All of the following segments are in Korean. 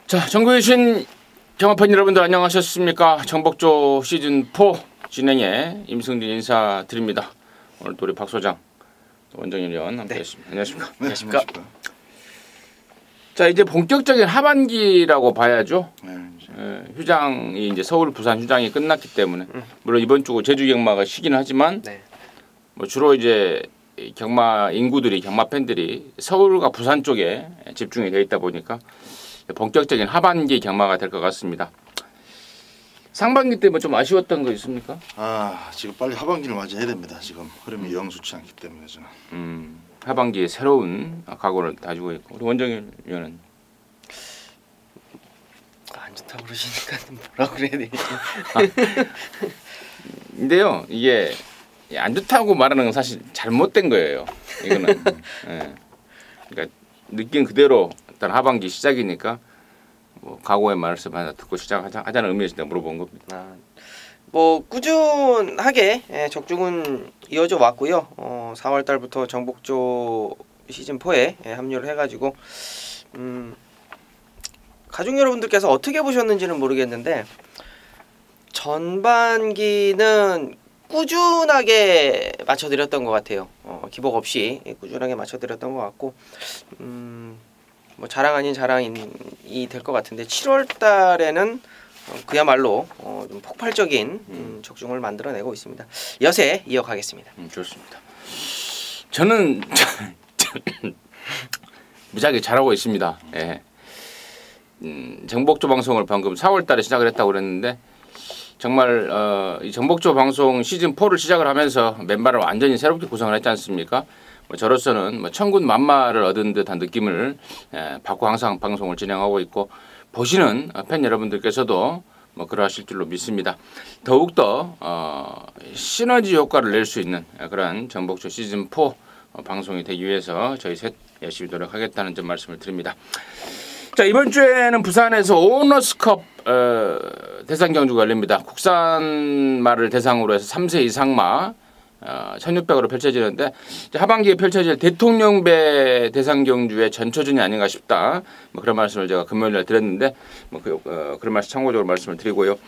자, 전국에 계신 경마팬 여러분들 안녕하셨습니까? 정복조 시즌4 진행에 임승진 인사드립니다. 오늘 또 우리 박 소장, 원정현 위원 함께했습니다. 안녕하십니까? 네, 안녕하십니까? 자, 이제 본격적인 하반기라고 봐야죠. 네, 휴장이 이제 서울, 부산 휴장이 끝났기 때문에 물론 이번 주 제주 경마가 쉬긴 하지만 뭐 주로 이제 경마 인구들이 경마 팬들이 서울과 부산 쪽에 집중이 되어 있다 보니까 본격적인 하반기 경마가 될 것 같습니다. 상반기 때문에 좀 아쉬웠던 거 있습니까? 지금 빨리 하반기를 맞이해야 됩니다. 지금 흐름이 영 좋지 않기 때문에 저는. 하반기에 새로운 각오를 다지고 있고 우리 원정현 위원은 안 좋다고 그러시니까 뭐라고 그래야 되지? 근데요, 이게 안 좋다고 말하는 건 사실 잘못된 거예요. 이거는 그러니까 느낀 그대로 일단 하반기 시작이니까 뭐 각오의 말씀 하나 듣고 시작하자는 의미에서 내가 물어본 겁니다. 뭐 꾸준하게 적중은 이어져 왔고요. 4월 달부터 정복조 시즌 4에 합류를 해가지고 가족 여러분들께서 어떻게 보셨는지는 모르겠는데 전반기는 꾸준하게 맞춰드렸던 것 같아요. 기복 없이 꾸준하게 맞춰드렸던 것 같고 뭐 자랑 아닌 자랑이 될 것 같은데 7월 달에는 그야말로 좀 폭발적인 적중을 만들어내고 있습니다. 여세 이어가겠습니다. 좋습니다. 저는 무지하게 잘하고 있습니다. 예. 정복조 방송을 방금 4월 달에 시작을 했다고 그랬는데 정말 이 정복조 방송 시즌 4를 시작을 하면서 멤버를 완전히 새롭게 구성을 했지 않습니까? 저로서는 천군 만마를 얻은 듯한 느낌을 받고 항상 방송을 진행하고 있고 보시는 팬 여러분들께서도 그러하실 줄로 믿습니다. 더욱더 시너지 효과를 낼 수 있는 그런 정복조 시즌 4 방송이 되기 위해서 저희 셋 열심히 노력하겠다는 점 말씀을 드립니다. 자, 이번 주에는 부산에서 오너스컵 대상 경주가 열립니다. 국산마를 대상으로 해서 3세 이상마 1600으로 펼쳐지는데 하반기에 펼쳐질 대통령배 대상 경주의 전초전이 아닌가 싶다. 그런 말씀을 제가 금요일에 드렸는데 그런 말씀 참고적으로 말씀을 드리고요.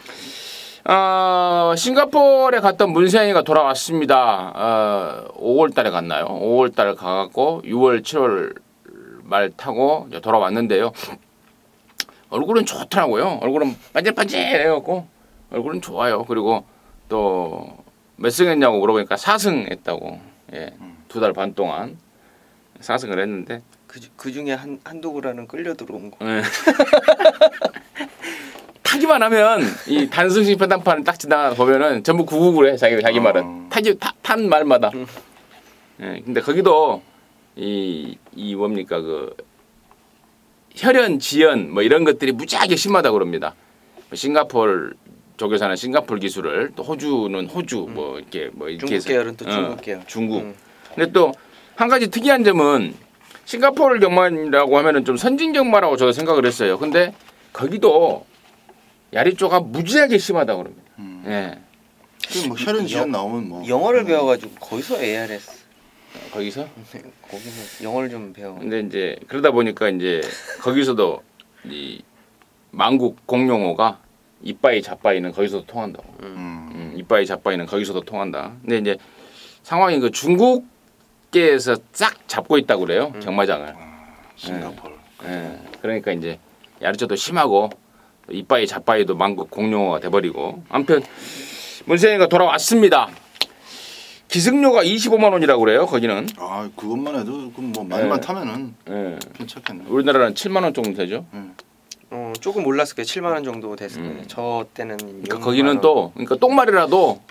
싱가포르에 갔던 문세영이가 돌아왔습니다. 5월달에 갔나요? 5월달에 가갖고 6월, 7월 말 타고 돌아왔는데요. 얼굴은 좋더라고요. 얼굴은 반질반질해갖고 얼굴은 좋아요. 그리고 또 몇 승 했냐고 물어보니까 4승 했다고. 예, 2달 반 동안 4승을 했는데 그 중에 한두 구라는 끌려 들어온 거. 예. 타기만 하면 이 단승식 편단판을 딱 지나가 보면은 전부 999를 해. 자기 말은 탄 말마다. 예, 근데 거기도 이 뭡니까 그 혈연, 지연 뭐 이런 것들이 무지하게 심하다고 그럽니다. 싱가포르 쪽에서는 싱가포르 기술을 또 호주는 호주 뭐 이렇게 중국 계열은 또 중국 계열. 중국. 근데 또 한 가지 특이한 점은 싱가포르 경마라고 하면은 좀 선진 경마라고 저도 생각을 했어요. 근데 거기도 야리조가 무지하게 심하다고 그럽니다. 예. 뭐 혈연 지연 나오면 뭐 영어를 배워가지고 거기서 ARS. 거기서 영어를 좀 배워. 근데 이제 그러다 보니까 이제 거기서도 이 만국 공용어가 이빠이 자빠이는 거기서도 통한다고. 이빠이 자빠이는 거기서도 통한다. 근데 이제 상황이 그 중국계에서 싹 잡고 있다고 그래요. 경마장을. 싱가포르. 예. 그러니까 이제 야르조도 심하고 이빠이 자빠이도 만국 공용어가 돼버리고. 아무튼 문세영이가 돌아왔습니다. 기승료가 25만 원이라고 그래요. 거기는. 그것만 해도 뭐 많이만 타면은 괜찮겠네. 우리나라는 7만 원 정도 되죠. 조금 올랐을 거예요. 7만 원 정도 됐을 거예요. 저 때는 그러니까 거기는 또 그러니까 똥말이라도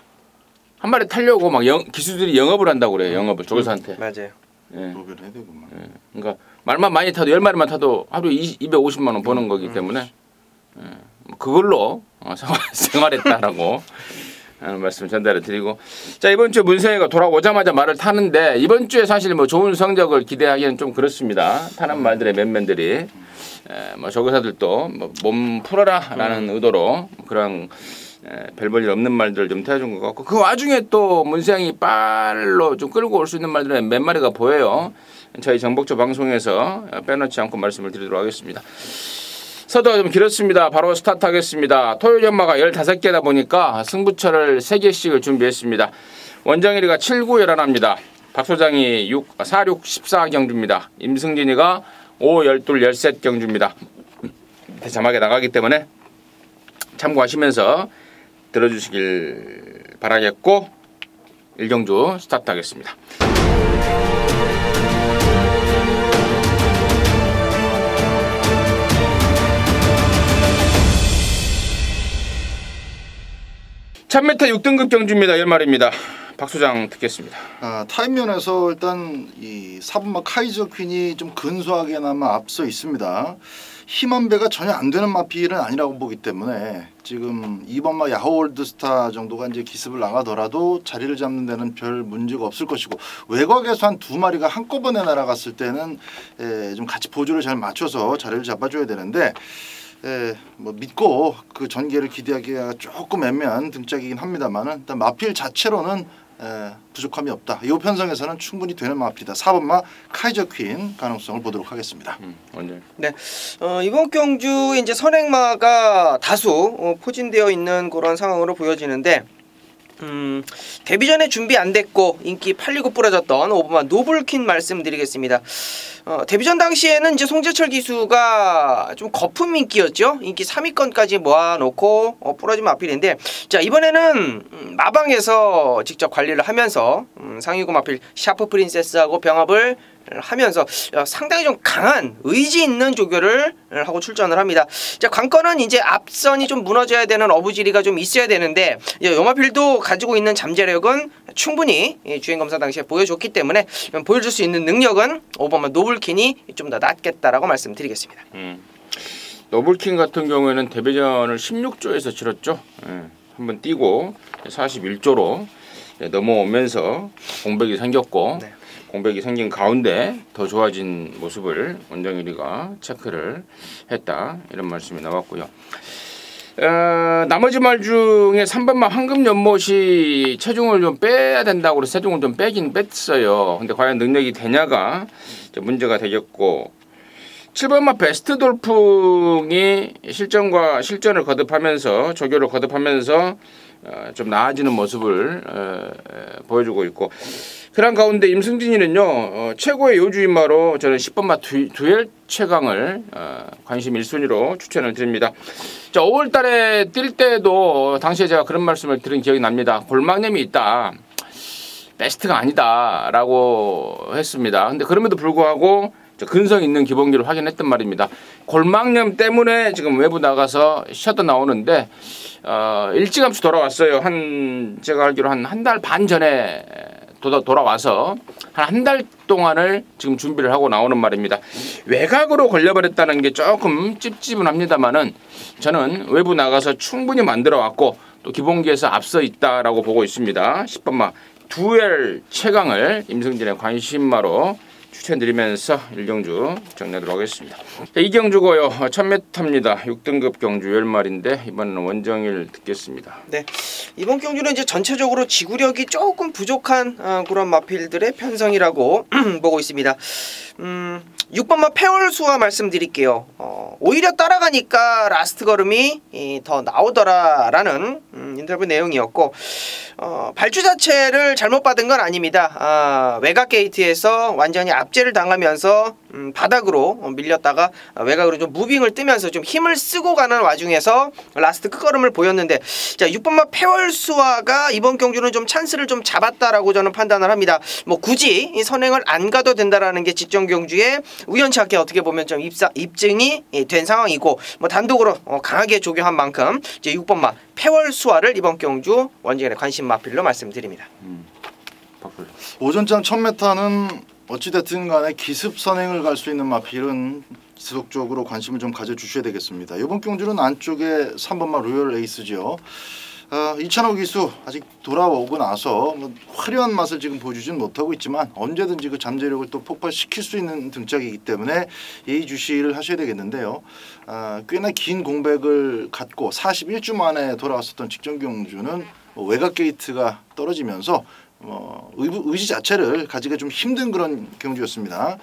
한 마리 타려고 막 기수들이 영업을 한다고 그래요. 영업을 조교사한테. 맞아요. 로비를 해야 되구만. 그러니까 말만 많이 타도 10마리만 타도 하루 250만 원 버는 거기 때문에 그걸로 생활했다라고 하는 말씀 전달을 드리고, 자, 이번 주에 문세영이가 돌아오자마자 말을 타는데 이번 주에 사실 뭐 좋은 성적을 기대하기는 좀 그렇습니다. 타는 말들의 맨맨들이 뭐 조교사들도 뭐 몸 풀어라라는 의도로 그런 별 볼 일 없는 말들을 좀 태워준 것 같고, 그 와중에 또 문세영이 빨로 좀 끌고 올 수 있는 말들의 몇 마리가 보여요. 저희 정복조 방송에서 빼놓지 않고 말씀을 드리도록 하겠습니다. 서두가 좀 길었습니다. 바로 스타트하겠습니다. 토요일 연마가 15개다 보니까 승부처를 3개씩을 준비했습니다. 원정일이가 7, 9, 11합니다. 박 소장이 4, 6, 14경주입니다. 임승진이가 5, 12, 13경주입니다. 자막에 나가기 때문에 참고하시면서 들어주시길 바라겠고 1경주 스타트하겠습니다. (1000m) 6등급 경주입니다. 10마리입니다. 박 소장 듣겠습니다. 타임면에서 일단 이 4번마 카이저 퀸이 좀 근소하게나마 앞서 있습니다. 힘한 배가 전혀 안 되는 마필은 아니라고 보기 때문에 지금 2번마 야호 올드스타 정도가 이제 기습을 나가더라도 자리를 잡는 데는 별 문제가 없을 것이고, 외곽에서 한 2마리가 한꺼번에 날아갔을 때는 좀 같이 보조를 잘 맞춰서 자리를 잡아줘야 되는데, 뭐 믿고 그 전개를 기대하기가 조금 애매한 등짝이긴 합니다만은 일단 마필 자체로는 부족함이 없다. 이 편성에서는 충분히 되는 마필이다. 4번마 카이저 퀸 가능성을 보도록 하겠습니다. 네, 이번 경주 이제 선행마가 다수 포진되어 있는 그런 상황으로 보여지는데, 데뷔전에 준비 안 됐고 인기 팔리고 부러졌던 5번마 노블퀸 말씀드리겠습니다. 데뷔전 당시에는 이제 송재철 기수가 좀 거품 인기였죠. 인기 3위권까지 모아놓고 부러진 마필인데, 자 이번에는 마방에서 직접 관리를 하면서 상위구 마필 샤프 프린세스하고 병합을 하면서 상당히 좀 강한 의지 있는 조교를 하고 출전을 합니다. 자, 관건은 이제 앞선이 좀 무너져야 되는 어부지리가 좀 있어야 되는데, 요마필도 가지고 있는 잠재력은 충분히 주행 검사 당시에 보여줬기 때문에 보여줄 수 있는 능력은 5번마 노블킨이 좀 더 낫겠다라고 말씀드리겠습니다. 노블킨 같은 경우에는 데뷔전을 16조에서 치렀죠. 한번 뛰고 41조로 넘어오면서 공백이 생겼고, 네. 공백이 생긴 가운데 더 좋아진 모습을 원정일이가 체크를 했다, 이런 말씀이 나왔고요. 나머지 말 중에 3번마 황금연못이 체중을 좀 빼야 된다고 해서 체중을 좀 빼긴 뺐어요. 근데 과연 능력이 되냐가 이제 문제가 되겠고, 7번마 베스트 돌풍이 실전과 실전을 거듭하면서 조교를 거듭하면서 좀 나아지는 모습을 보여주고 있고, 그런 가운데 임승진이는요 최고의 요주인마로 저는 10번마 두엘 최강을 관심 1순위로 추천을 드립니다. 자, 5월달에 뛸 때도 당시에 제가 그런 말씀을 드린 기억이 납니다. 골망염이 있다, 베스트가 아니다라고 했습니다. 근데 그럼에도 불구하고 근성 있는 기본기를 확인했단 말입니다. 골망염 때문에 지금 외부 나가서 쉬었다 나오는데 일찌감치 돌아왔어요. 제가 알기로 한 달 반 전에 돌아와서 한 달 동안을 지금 준비를 하고 나오는 말입니다. 외곽으로 걸려버렸다는 게 조금 찝찝은 합니다만은 저는 외부 나가서 충분히 만들어 왔고 또 기본기에서 앞서 있다라고 보고 있습니다. 10번마 두엘 최강을 임승진의 관심마로 추천드리면서 1경주 정리하도록 하겠습니다. 자, 2경주고요. 1000m입니다. 6등급 경주 10마리인데 이번에는 원정일 듣겠습니다. 네, 이번 경주는 이제 전체적으로 지구력이 조금 부족한 그런 마필들의 편성이라고 보고 있습니다. 6번마 페월수와 말씀드릴게요. 오히려 따라가니까 라스트 걸음이 더 나오더라라는 인터뷰 내용이었고, 발주 자체를 잘못 받은 건 아닙니다. 외곽 게이트에서 완전히 압제를 당하면서 바닥으로 밀렸다가 외곽으로 좀 무빙을 뜨면서 좀 힘을 쓰고 가는 와중에서 라스트 끝걸음을 보였는데, 자 6번마 페월수아가 이번 경주는 좀 찬스를 좀 잡았다라고 저는 판단을 합니다. 뭐 굳이 이 선행을 안 가도 된다라는 게 직전 경주에 우연치 않게 어떻게 보면 좀 입증이 된 상황이고, 뭐 단독으로 강하게 조교한 만큼 이제 6번마 페월수아를 이번 경주 원정일의 관심 마필로 말씀드립니다. 오전장 1000m는 어찌됐든 간에 기습 선행을 갈 수 있는 마필은 지속적으로 관심을 좀 가져주셔야 되겠습니다. 이번 경주는 안쪽에 3번마 로열 에이스죠. 이찬호 기수 아직 돌아오고 나서 뭐 화려한 맛을 지금 보여주진 못하고 있지만 언제든지 그 잠재력을 또 폭발시킬 수 있는 등짝이기 때문에 예의주시를 하셔야 되겠는데요. 꽤나 긴 공백을 갖고 41주 만에 돌아왔었던 직전 경주는 외곽 게이트가 떨어지면서 의지 자체를 가지기가 좀 힘든 그런 경주였습니다.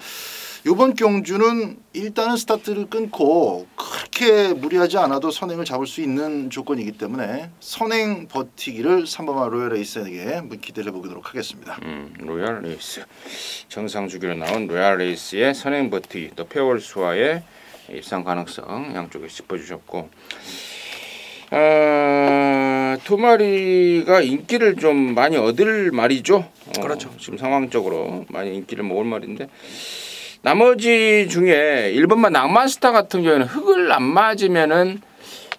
이번 경주는 일단은 스타트를 끊고 그렇게 무리하지 않아도 선행을 잡을 수 있는 조건이기 때문에 선행 버티기를 3번마 로얄 레이스에게 한번 기대를 해보도록 하겠습니다. 로얄 레이스 정상 주기로 나온 로얄 레이스의 선행 버티기 또 페월수와의 입상 가능성 양쪽에 짚어주셨고 두 마리가 인기를 좀 많이 얻을 말이죠. 그렇죠. 지금 상황적으로 많이 인기를 모을 말인데 나머지 중에 1번만 낭만스타 같은 경우에는 흙을 안 맞으면은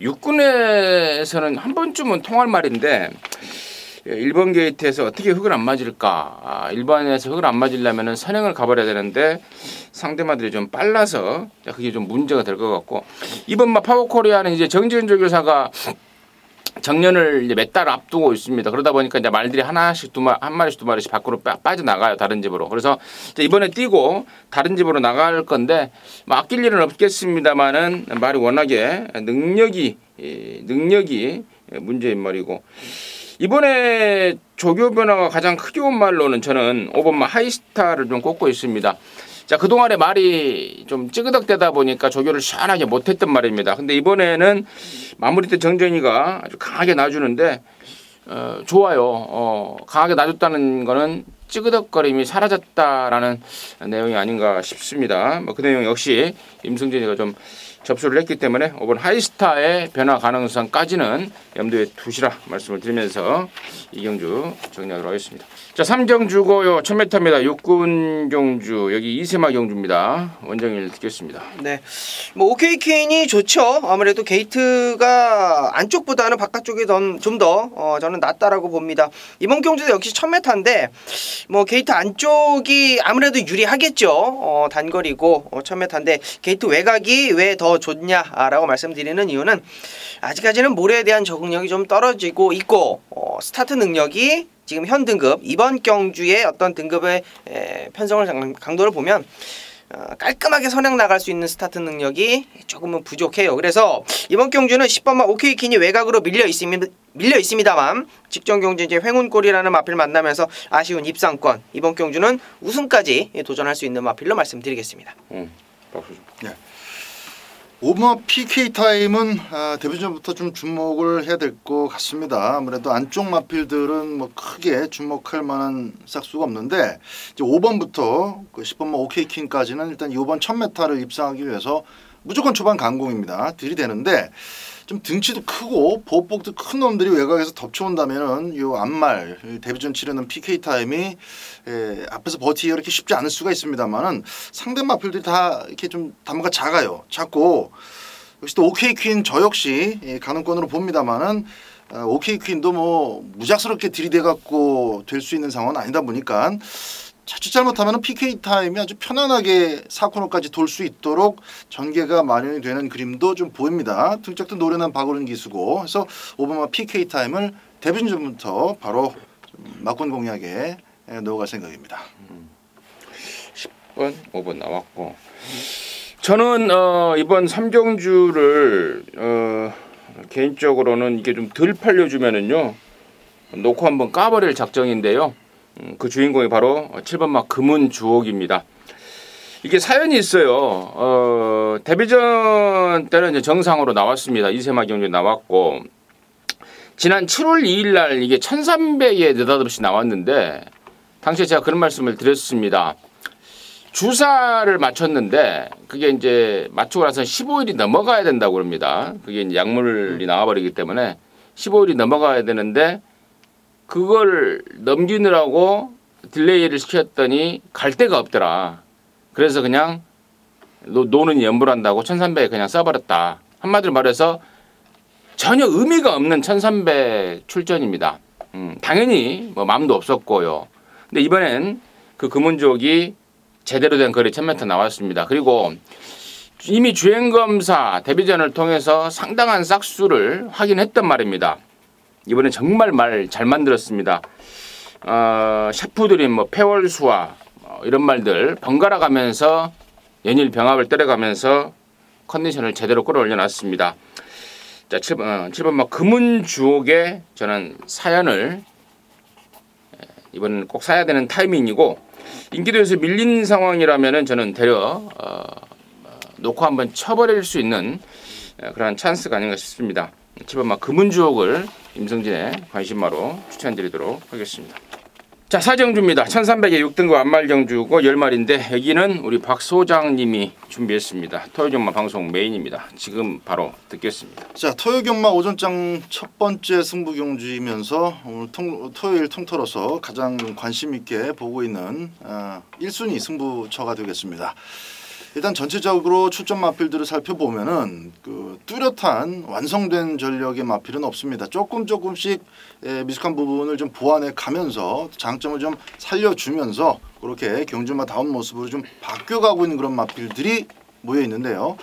육군에서는 한 번쯤은 통할 말인데 1번 게이트에서 어떻게 흙을 안 맞을까? 1번에서 흙을 안 맞으려면은 선행을 가버려야 되는데 상대마들이 좀 빨라서 그게 좀 문제가 될 것 같고 2번마 파워코리아는 이제 정지은 조교사가 정년을 이제 몇 달 앞두고 있습니다. 그러다 보니까 이제 말들이 하나씩 한 마리씩 두 마리씩 밖으로 빠져나가요. 다른 집으로. 그래서 이제 이번에 뛰고 다른 집으로 나갈 건데 뭐 아낄 일은 없겠습니다만은 말이 워낙에 능력이 문제인 말이고 이번에 조교 변화가 가장 크게 온 말로는 저는 5번마 하이스타를 좀 꼽고 있습니다. 자, 그동안에 말이 좀 찌그덕대다 보니까 조교를 시원하게 못했던 말입니다. 근데 이번에는 마무리 때 정전이가 아주 강하게 놔주는데 좋아요. 강하게 놔줬다는 거는 찌그덕거림이 사라졌다라는 내용이 아닌가 싶습니다. 뭐 그 내용 역시 임승진이가 좀 접수를 했기 때문에 5번 하이스타의 변화 가능성까지는 염두에 두시라 말씀을 드리면서 이 경주 정리하도록 하겠습니다. 자, 3경주고요. 1000m입니다. 육군 경주 여기 이세마 경주입니다. 원정일 듣겠습니다. 네, 뭐 OK 퀸이 좋죠. 아무래도 게이트가 안쪽보다는 바깥쪽이 좀 더 저는 낫다라고 봅니다. 이번 경주도 역시 1000m인데 뭐 게이트 안쪽이 아무래도 유리하겠죠. 단거리고 1000m인데 게이트 외곽이 왜 더 좋냐라고 말씀드리는 이유는 아직까지는 모래에 대한 적응력이 좀 떨어지고 있고 스타트 능력이 지금 현 등급 이번 경주의 어떤 등급의 편성을 강도를 보면 깔끔하게 선행 나갈 수 있는 스타트 능력이 조금은 부족해요. 그래서 이번 경주는 10번마 OK 퀸이 외곽으로 밀려 있습니다만 직전 경주 이제 횡운골이라는 마필 만나면서 아쉬운 입상권 이번 경주는 우승까지 도전할 수 있는 마필로 말씀드리겠습니다. 박수 좀. 네. 5번마 PK 타임은 데뷔전부터 좀 주목을 해야 될 것 같습니다. 아무래도 안쪽 마필들은 뭐 크게 주목할 만한 싹수가 없는데 이제 5번부터 그 10번마 OK 퀸까지는 일단 이번 1000m를 입상하기 위해서 무조건 초반 강공입니다. 들이대는데 좀 등치도 크고 보폭도 큰 놈들이 외곽에서 덮쳐온다면은 요 앞말 데뷔전 치르는 PK 타임이 앞에서 버티기가 이렇게 쉽지 않을 수가 있습니다만은 상대 마필들이 다 이렇게 좀 단무가 작고 역시 또 OK 퀸 저 역시 가능권으로 봅니다만은 OK 퀸도 뭐 무작스럽게 들이대 갖고 될 수 있는 상황은 아니다 보니까 자칫 잘못하면 PK 타임이 아주 편안하게 4코너까지 돌 수 있도록 전개가 마련이 되는 그림도 좀 보입니다. 등짝도 노련한 박오른 기수고 그래서 5번마 PK 타임을 데뷔전 전부터 바로 막권 공략에 넣어갈 생각입니다. 10번, 5번 나왔고 저는 이번 3경주를 개인적으로는 이게 좀 덜 팔려주면은요 놓고 한번 까버릴 작정인데요. 그 주인공이 바로 7번마 금은주옥입니다. 이게 사연이 있어요. 데뷔전 때는 이제 정상으로 나왔습니다. 이세마 경주에 나왔고 지난 7월 2일 날 이게 1300에 느닷없이 나왔는데 당시에 제가 그런 말씀을 드렸습니다. 주사를 맞췄는데 그게 이제 맞추고 나서 15일이 넘어가야 된다고 합니다. 그게 이제 약물이 나와버리기 때문에 15일이 넘어가야 되는데 그걸 넘기느라고 딜레이를 시켰더니 갈 데가 없더라. 그래서 그냥 노는 연불한다고 1300에 그냥 써버렸다. 한마디로 말해서 전혀 의미가 없는 1300 출전입니다. 당연히 뭐 마음도 없었고요. 근데 이번엔 그 금은족이 제대로 된 거리 1000m 나왔습니다. 그리고 이미 주행검사 데뷔전을 통해서 상당한 싹수를 확인했단 말입니다. 이번에 정말 말 잘 만들었습니다. 샤프들이 뭐 폐월수와 이런 말들 번갈아 가면서 연일 병합을 때려가면서 컨디션을 제대로 끌어올려 놨습니다. 자, 7번마 금은주옥의 저는 사연을 이번은 꼭 사야 되는 타이밍이고 인기도에서 밀린 상황이라면은 저는 되려 놓고 한번 쳐버릴 수 있는 그런 찬스가 아닌가 싶습니다. 7번마 금은주옥을 임승진의 관심마로 추천드리도록 하겠습니다. 자, 사정주입니다. 1300에 6등급 안말정주고 10마리인데 여기는 우리 박 소장님이 준비했습니다. 토요경마 방송 메인입니다. 지금 바로 듣겠습니다. 자, 토요경마 오전장 첫 번째 승부 경주이면서 오늘 토요일 통틀어서 가장 관심 있게 보고 있는 1순위 승부처가 되겠습니다. 일단 전체적으로 출전 마필들을 살펴보면은 그 뚜렷한 완성된 전력의 마필은 없습니다. 조금씩 미숙한 부분을 좀 보완해 가면서 장점을 좀 살려주면서 그렇게 경주마다운 모습으로 좀 바뀌어가고 있는 그런 마필들이 모여 있는데요.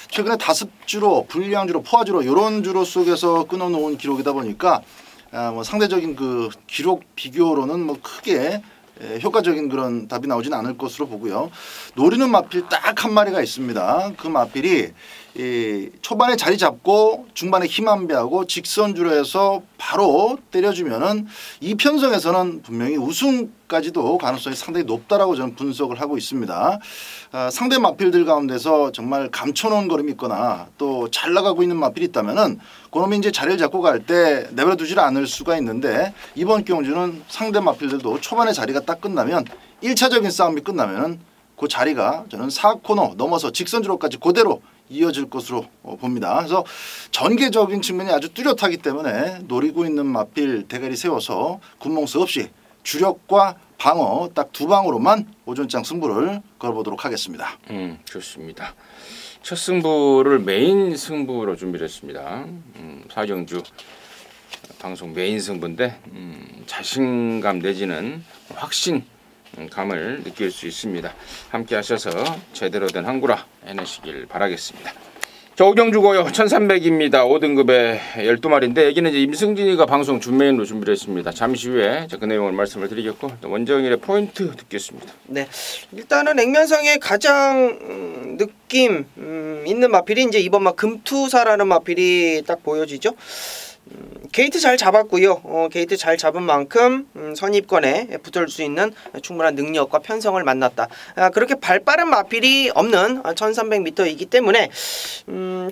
최근에 다습주로, 불리항주로, 포화주로 이런 주로 속에서 끊어놓은 기록이다 보니까 뭐 상대적인 그 기록 비교로는 뭐 크게 효과적인 그런 답이 나오진 않을 것으로 보고요. 노리는 마필 딱 한 마리가 있습니다. 그 마필이 초반에 자리 잡고 중반에 힘 안배하고 직선주로 해서 바로 때려주면은 이 편성에서는 분명히 우승까지도 가능성이 상당히 높다라고 저는 분석을 하고 있습니다. 상대 마필들 가운데서 정말 감춰놓은 걸음이 있거나 또 잘 나가고 있는 마필이 있다면은 그놈이 이제 자리를 잡고 갈 때 내버려두질 않을 수가 있는데 이번 경주는 상대 마필들도 초반에 자리가 딱 끝나면 1차적인 싸움이 끝나면은 그 자리가 저는 4코너 넘어서 직선주로까지 그대로 이어질 것으로 봅니다. 그래서 전개적인 측면이 아주 뚜렷하기 때문에 노리고 있는 마필 대가리 세워서 군몽수 없이 주력과 방어 딱 두 방으로만 오전장 승부를 걸어보도록 하겠습니다. 좋습니다. 첫 승부를 메인 승부로 준비를 했습니다. 사정주 방송 메인 승부인데 자신감 내지는 확신감을 느낄 수 있습니다. 함께 하셔서 제대로 된 한구라 해내시길 바라겠습니다. 자, 오경주고요. 1300입니다. 5등급에 12마리인데 여기는 이제 임승진이가 방송 준메인으로 준비를 했습니다. 잠시 후에 그 내용을 말씀을 드리겠고 원정일의 포인트 듣겠습니다. 네, 일단은 액면상의 가장 느낌 있는 마필이 이제 이번 막 금투사라는 마필이 딱 보여지죠. 게이트 잘 잡았고요. 게이트 잘 잡은 만큼 선입권에 붙을 수 있는 충분한 능력과 편성을 만났다. 그렇게 발빠른 마필이 없는 1300m이기 때문에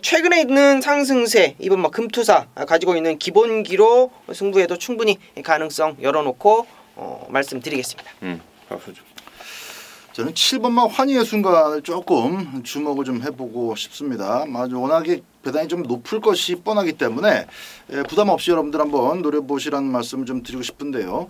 최근에 있는 상승세 이번 막 금투사 가지고 있는 기본기로 승부에도 충분히 가능성 열어놓고 말씀드리겠습니다. 박수죠. 저는 7번마 환희의 순간을 조금 주목을 좀 해보고 싶습니다. 워낙에 배당이 좀 높을 것이 뻔하기 때문에 부담 없이 여러분들 한번 노려보시라는 말씀을 좀 드리고 싶은데요.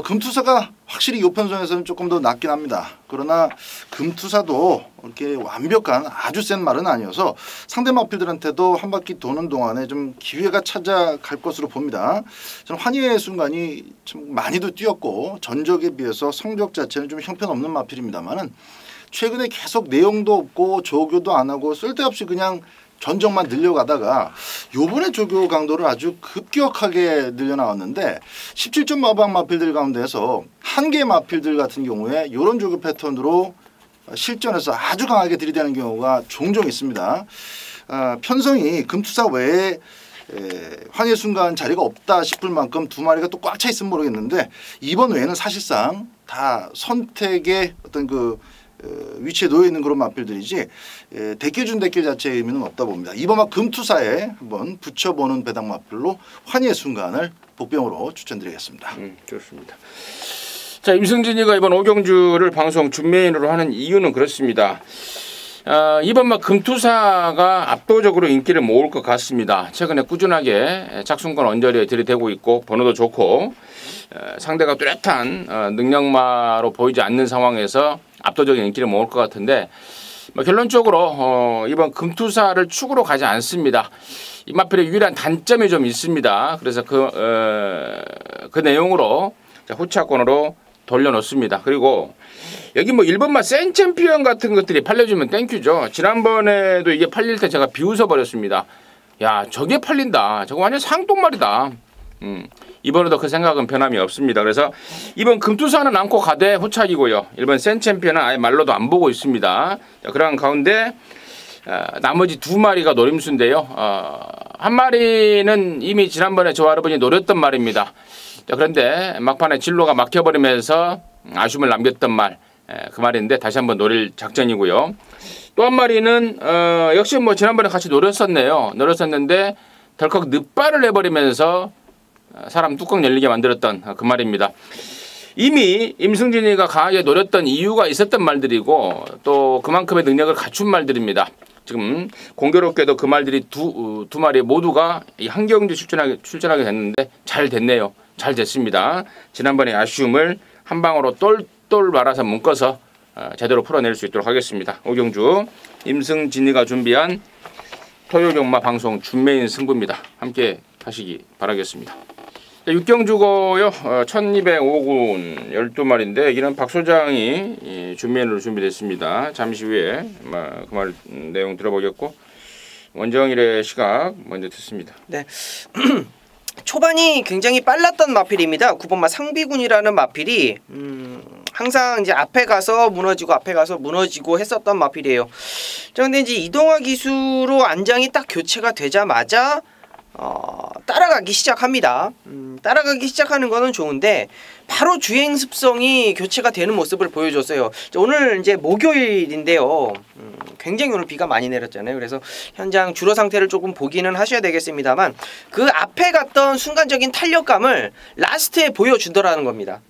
금투사가 확실히 이 편성에서는 조금 더 낫긴 합니다. 그러나 금투사도 이렇게 완벽한 아주 센 말은 아니어서 상대 마필들한테도 한 바퀴 도는 동안에 좀 기회가 찾아갈 것으로 봅니다. 저는 환희의 순간이 참 많이도 뛰었고 전적에 비해서 성적 자체는 좀 형편없는 마필입니다만은 최근에 계속 내용도 없고 조교도 안 하고 쓸데없이 그냥 전적만 늘려가다가 요번에 조교 강도를 아주 급격하게 늘려나왔는데 17점 마방 마필들 가운데서 한 개 마필들 같은 경우에 이런 조교 패턴으로 실전에서 아주 강하게 들이대는 경우가 종종 있습니다. 편성이 금투사 외에 환희의 순간 자리가 없다 싶을 만큼 두 마리가 또 꽉 차 있으면 모르겠는데 이번 외에는 사실상 다 선택의 어떤 그 위치에 놓여 있는 그런 마필들이지 대길 자체의 의미는 없다 봅니다. 이번 막 금투사에 한번 붙여보는 배당 마필로 환희의 순간을 복병으로 추천드리겠습니다. 좋습니다. 자, 임승진이가 이번 오경주를 방송 준메인으로 하는 이유는 그렇습니다. 이번 막 금투사가 압도적으로 인기를 모을 것 같습니다. 최근에 꾸준하게 작순권 언저리에 들이대고 있고 번호도 좋고 상대가 뚜렷한 능력마로 보이지 않는 상황에서 압도적인 인기를 모을 것 같은데 결론적으로 이번 금투사를 축으로 가지 않습니다. 이 마필의 유일한 단점이 좀 있습니다. 그래서 그 내용으로 후차권으로 돌려놓습니다. 그리고 여기 뭐 1번마 센 챔피언 같은 것들이 팔려주면 땡큐죠. 지난번에도 이게 팔릴 때 제가 비웃어 버렸습니다. 야, 저게 팔린다. 저거 완전 상똥말이다. 이번에도 그 생각은 변함이 없습니다. 그래서 이번 금투사는 않고 가되 후착이고요. 1번 센 챔피언은 아예 말로도 안 보고 있습니다. 그런 가운데 나머지 두 마리가 노림수인데요. 한 마리는 이미 지난번에 저 여러분이 노렸던 말입니다. 자, 그런데 막판에 진로가 막혀버리면서 아쉬움을 남겼던 말, 그 말인데 다시 한번 노릴 작전이고요. 또 한 마리는 역시 뭐 지난번에 같이 노렸었는데 덜컥 늑발을 내버리면서 사람 뚜껑 열리게 만들었던 그 말입니다. 이미 임승진이가 강하게 노렸던 이유가 있었던 말들이고 또 그만큼의 능력을 갖춘 말들입니다. 지금 공교롭게도 그 말들이 두 마리 모두가 이 한경주 출전하게 됐는데 잘 됐네요. 잘 됐습니다. 지난번에 아쉬움을 한 방으로 똘똘 말아서 묶어서 제대로 풀어낼 수 있도록 하겠습니다. 오경주, 임승진이가 준비한 토요경마 방송 준메인 승부입니다. 함께 하시기 바라겠습니다. 육경주고요. 1205군 12마리인데 여기는 박 소장이 준메인으로 준비됐습니다. 잠시 후에 그 말 내용 들어보겠고 원정일의 시각 먼저 듣습니다. 네. 초반이 굉장히 빨랐던 마필입니다. 9번마 상비군이라는 마필이 항상 이제 앞에 가서 무너지고 했었던 마필이에요. 자, 근데 이제 이동화 기수로 안장이 딱 교체가 되자마자 따라가기 시작합니다. 따라가기 시작하는 거는 좋은데 바로 주행 습성이 교체가 되는 모습을 보여줬어요. 오늘 이제 목요일인데요. 굉장히 오늘 비가 많이 내렸잖아요. 그래서 현장 주로 상태를 조금 보기는 하셔야 되겠습니다만 그 앞에 갔던 순간적인 탄력감을 라스트에 보여주더라는 겁니다.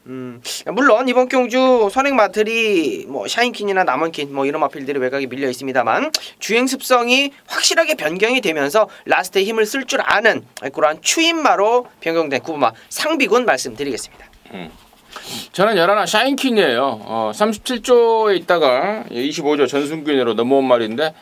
물론 이번 경주 선행 마틀이 뭐 샤인킨이나 남원킨 뭐 이런 마필들이 외곽에 밀려 있습니다만 주행 습성이 확실하게 변경이 되면서 라스트에 힘을 쓸 줄 아는 그러한 추임마로 변경된 9번마 상비군 말씀드리겠습니다. 저는 11 샤인킨이에요. 37조에 있다가 25조 전순균으로 넘어온 말인데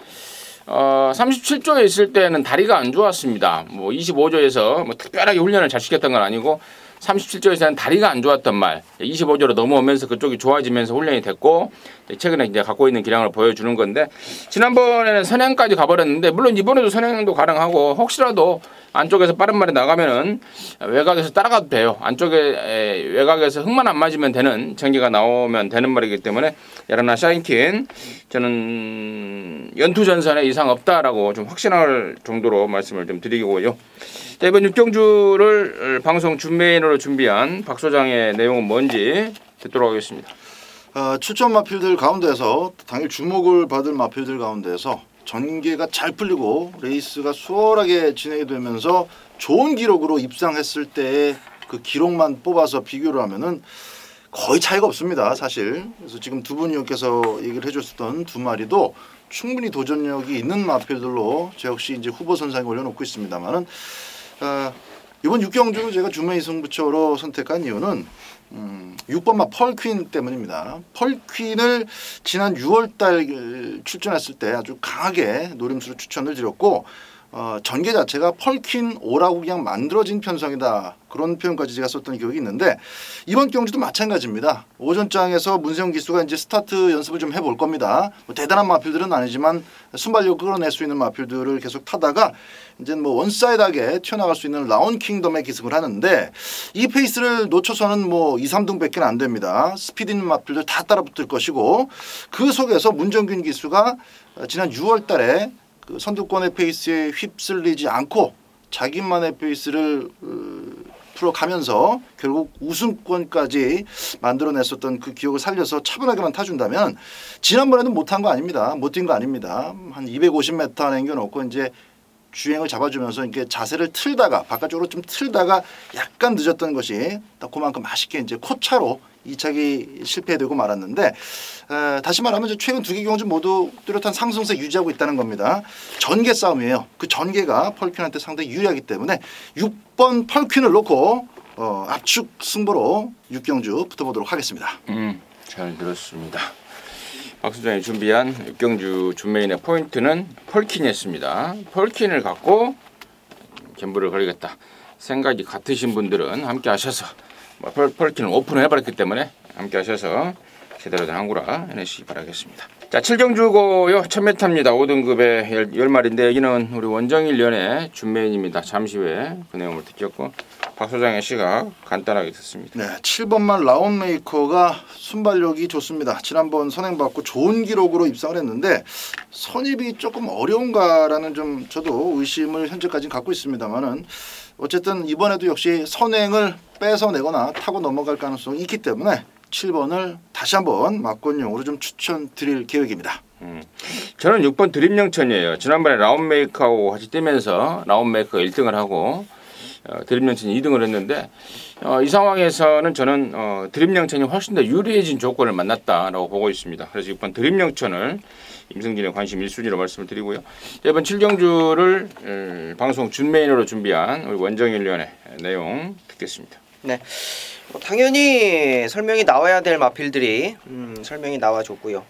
37조에 있을 때는 다리가 안 좋았습니다. 뭐 25조에서 뭐 특별하게 훈련을 잘 시켰던 건 아니고 37조에서는 다리가 안 좋았던 말 25조로 넘어오면서 그쪽이 좋아지면서 훈련이 됐고 최근에 이제 갖고 있는 기량을 보여주는 건데 지난번에는 선행까지 가버렸는데 물론 이번에도 선행도 가능하고 혹시라도 안쪽에서 빠른 말이 나가면은 외곽에서 따라가도 돼요. 안쪽에 외곽에서 흙만 안 맞으면 되는 전개가 나오면 되는 말이기 때문에 야라나 샤인킨 저는 연투전선에 이상 없다라고 좀 확신할 정도로 말씀을 좀 드리고요. 자, 이번 육경주를 방송 준메인으로 준비한 박 소장의 내용은 뭔지 듣도록 하겠습니다. 출전 마필들 가운데서 당일 주목을 받을 마필들 가운데서 전개가 잘 풀리고 레이스가 수월하게 진행이 되면서 좋은 기록으로 입상했을 때의 그 기록만 뽑아서 비교를 하면은 거의 차이가 없습니다, 사실. 그래서 지금 두 분께서 얘기를 해줬던 두 마리도 충분히 도전력이 있는 마필들로 저 역시 이제 후보 선상에 올려놓고 있습니다만은 이번 육경주 제가 주메인 승부처로 선택한 이유는 6번마 펄퀸 때문입니다. 펄퀸을 지난 6월달 출전했을 때 아주 강하게 노림수로 추천을 드렸고 전개 자체가 펄퀸 5라고 그냥 만들어진 편성이다. 그런 표현까지 제가 썼던 기억이 있는데 이번 경주도 마찬가지입니다. 오전장에서 문세영 기수가 이제 스타트 연습을 좀 해볼 겁니다. 뭐 대단한 마필들은 아니지만 순발력을 끌어낼 수 있는 마필들을 계속 타다가 이제 뭐 원사이드하게 튀어나갈 수 있는 라운 킹덤에 기승을 하는데 이 페이스를 놓쳐서는 뭐 2, 3등밖에 안 됩니다. 스피드 있는 마필들 다 따라붙을 것이고 그 속에서 문정균 기수가 지난 6월 달에 그 선두권의 페이스에 휩쓸리지 않고 자기만의 페이스를 풀어가면서 결국 우승권까지 만들어냈었던 그 기억을 살려서 차분하게만 타준다면 지난번에는 못한 거 아닙니다. 못 뛴 거 아닙니다. 한 250m 남겨놓고 이제 주행을 잡아주면서 이렇게 자세를 틀다가 바깥쪽으로 좀 틀다가 약간 늦었던 것이 딱 그만큼 맛있게 이제 코차로 2차기 실패되고 말았는데 다시 말하면 이제 최근 두 개 경주 모두 뚜렷한 상승세 유지하고 있다는 겁니다. 전개 싸움이에요. 그 전개가 펄퀸한테 상당히 유리하기 때문에 6번 펄퀸을 놓고 압축 승부로 육경주 붙어보도록 하겠습니다. 잘 들었습니다. 박 소장이 준비한 육경주 준메인의 포인트는 펄킨이었습니다. 펄킨을 갖고 견부를 걸겠다. 생각이 같으신 분들은 함께 하셔서 펄킨을 오픈을 해버렸기 때문에 함께 하셔서 제대로 된 항구라 해내시기 바라겠습니다. 자, 7경주고요. 1000m입니다. 5등급의 10마리인데 여기는 우리 원정일 연의 준메인입니다. 잠시 후에 그 내용을 듣겠고 박 소장의 시각 간단하게 듣습니다. 네, 7번만 라운메이커가 순발력이 좋습니다. 지난번 선행받고 좋은 기록으로 입상을 했는데 선입이 조금 어려운가라는 좀 저도 의심을 현재까지는 갖고 있습니다만은 어쨌든 이번에도 역시 선행을 뺏어내거나 타고 넘어갈 가능성이 있기 때문에 7번을 다시 한번 막권용으로 좀 추천드릴 계획입니다. 저는 6번 드림영천이에요. 지난번에 라운메이커하고 같이 뛰면서 라운메이커가 1등을 하고 드림영천이 2등을 했는데 이 상황에서는 저는 드림영천이 훨씬 더 유리해진 조건을 만났다라고 보고 있습니다. 그래서 6번 드림영천을 임승진의 관심 1순위로 말씀을 드리고요. 이번 7경주를 방송 준메인으로 준비한 우리 원정일련의 내용 듣겠습니다. 네, 당연히 설명이 나와야 될 마필들이 설명이 나와줬고요.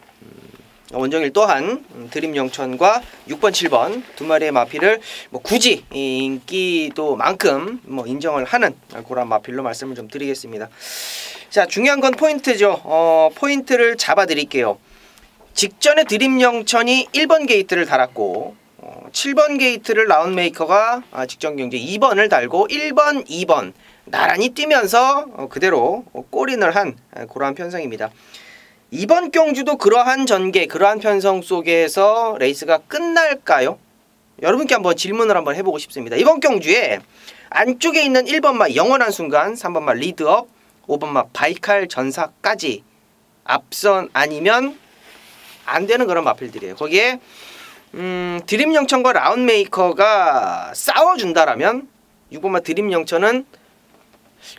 원정일 또한 드림영천과 6번, 7번 두 마리의 마필을 굳이 인기도만큼 인정을 하는 그런 마필로 말씀을 좀 드리겠습니다. 자, 중요한 건 포인트죠. 포인트를 잡아드릴게요. 직전에 드림영천이 1번 게이트를 달았고 7번 게이트를 라운메이커가 직전 경주에 2번을 달고 1번, 2번 나란히 뛰면서 그대로 골인을 한 그러한 편성입니다. 이번 경주도 그러한 전개, 그러한 편성 속에서 레이스가 끝날까요? 여러분께 한번 질문을 한번 해보고 싶습니다. 이번 경주에 안쪽에 있는 1번마 영원한 순간, 3번마 리드업, 5번마 바이칼 전사까지 앞선 아니면 안 되는 그런 마필들이에요. 거기에 드림영천과 라운메이커가 싸워준다라면 6번마 드림영천은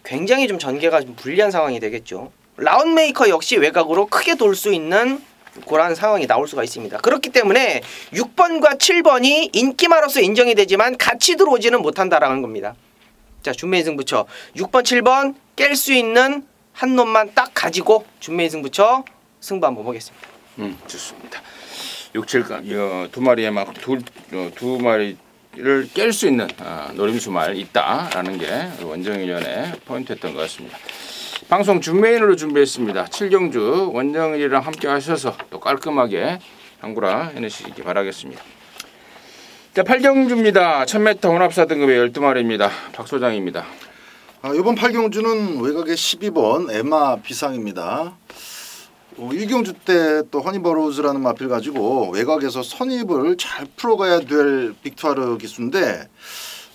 굉장히 좀 전개가 좀 불리한 상황이 되겠죠. 라운메이커 역시 외곽으로 크게 돌 수 있는 그런 상황이 나올 수가 있습니다. 그렇기 때문에 6번과 7번이 인기마로서 인정이 되지만 같이 들어오지는 못한다라는 겁니다. 자, 준메인 승부처 6번, 7번 깰 수 있는 한 놈만 딱 가지고 준메인 승부처 승부 한번 보겠습니다. 좋습니다. 6, 7 두 마리에 막 두 마리를 깰 수 있는 노림수말 있다라는 게 원정일련의 포인트였던 것 같습니다. 방송 준메인으로 준비했습니다. 7경주 원정일이랑 함께 하셔서 또 깔끔하게 항구라 해내시기 바라겠습니다. 자, 8경주입니다. 1000m 혼합사 등급의 12마리입니다. 박 소장입니다. 이번 8경주는 외곽의 12번 에마 비상입니다. 1경주 때 또 허니버로우즈라는 마필 가지고 외곽에서 선입을 잘 풀어가야 될 빅투아르 기수인데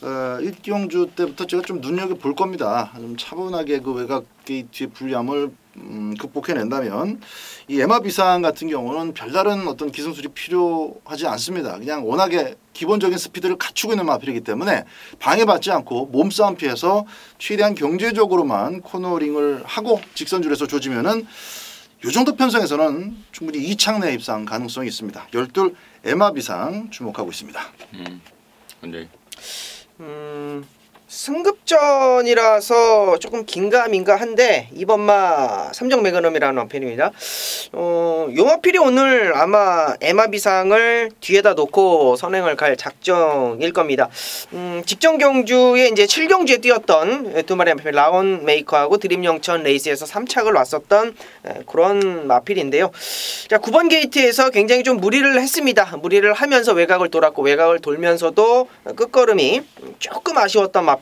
1경주 때부터 제가 좀 눈여겨볼 겁니다. 좀 차분하게 그 외곽 게이트의 불리함을 극복해낸다면 이 에마 비상 같은 경우는 별다른 어떤 기승술이 필요하지 않습니다. 그냥 워낙에 기본적인 스피드를 갖추고 있는 마필이기 때문에 방해받지 않고 몸싸움 피해서 최대한 경제적으로만 코너링을 하고 직선줄에서 조지면은 이 정도 편성에서는 충분히 2창 내 입상 가능성이 있습니다. 12 에마 비상 주목하고 있습니다. 언제? 승급전이라서 조금 긴가민가한데 이번마 삼정 매그넘이라는 편입니다. 요 마필이 오늘 아마 에마 비상을 뒤에다 놓고 선행을 갈 작정일 겁니다. 직전 경주에 이제 7경주에 뛰었던 두 마리의 마필 라운메이커하고 드림영천 레이스에서 3착을 놨었던 그런 마필인데요. 자, 9번 게이트에서 굉장히 좀 무리를 했습니다. 무리를 하면서 외곽을 돌았고 외곽을 돌면서도 끝걸음이 조금 아쉬웠던 마필입니다.